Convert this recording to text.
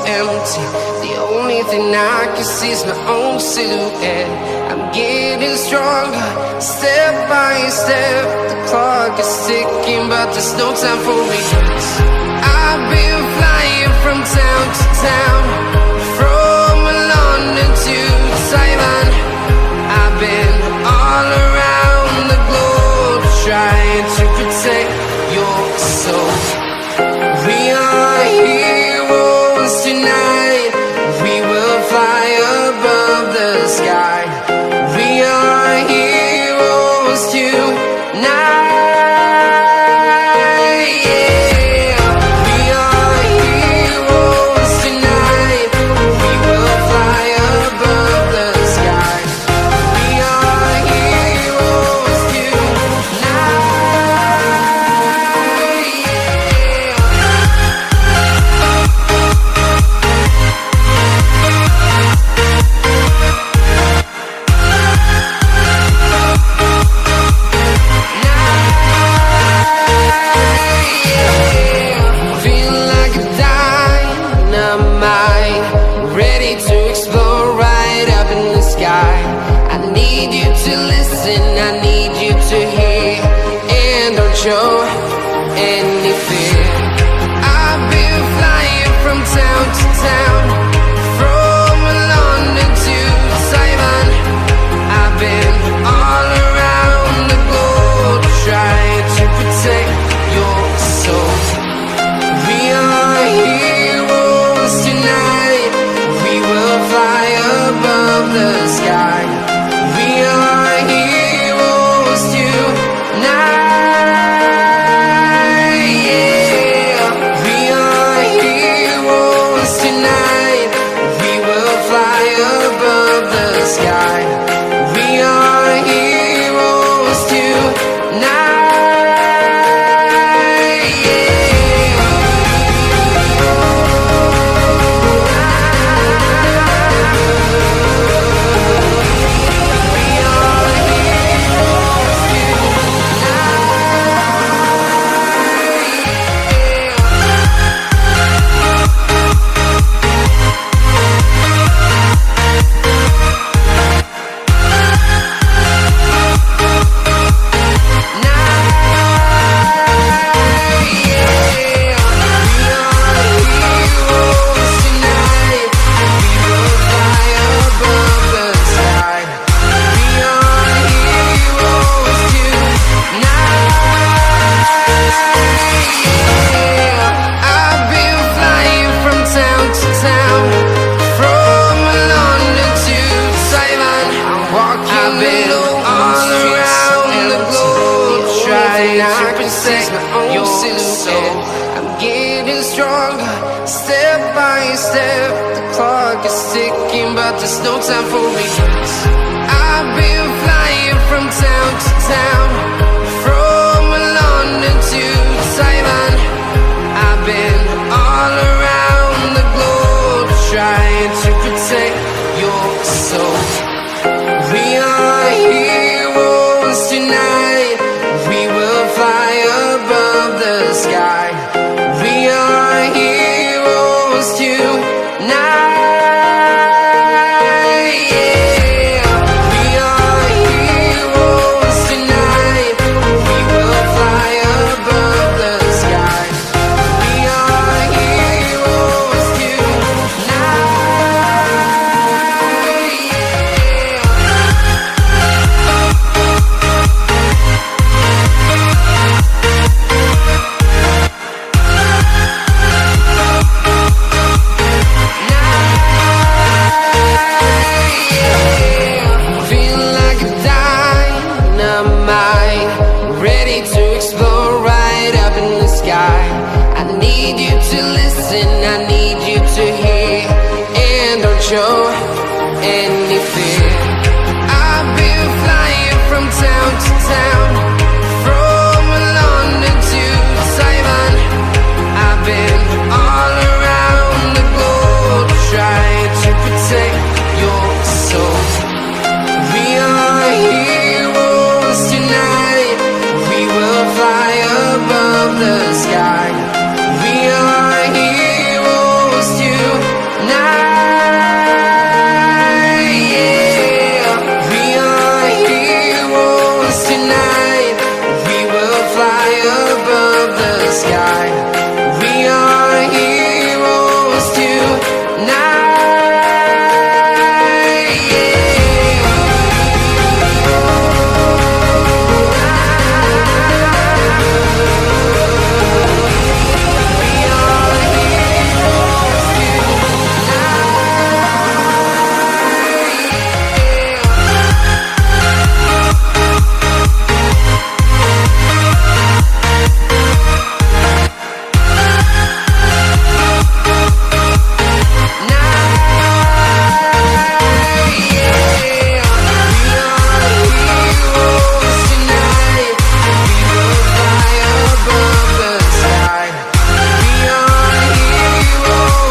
empty. The only thing I can see is my own silhouette. I'm getting stronger, step by step. The clock is ticking, but there's no time for regrets. I've been flying from town to town, from London to Taiwan. I've been all around the globe, trying to protect your soul. We are heroes tonight. We will fly above the sky. We are heroes tonight. Show any fear. I've been flying from town to town, from London to Taiwan. I've been all around the globe, trying to protect your soul. We are heroes tonight. We will fly above the sky. We are heroes tonight. Your soul. I'm getting stronger, step by step. The clock is ticking, but there's no time for regrets. I've been flying from town to town,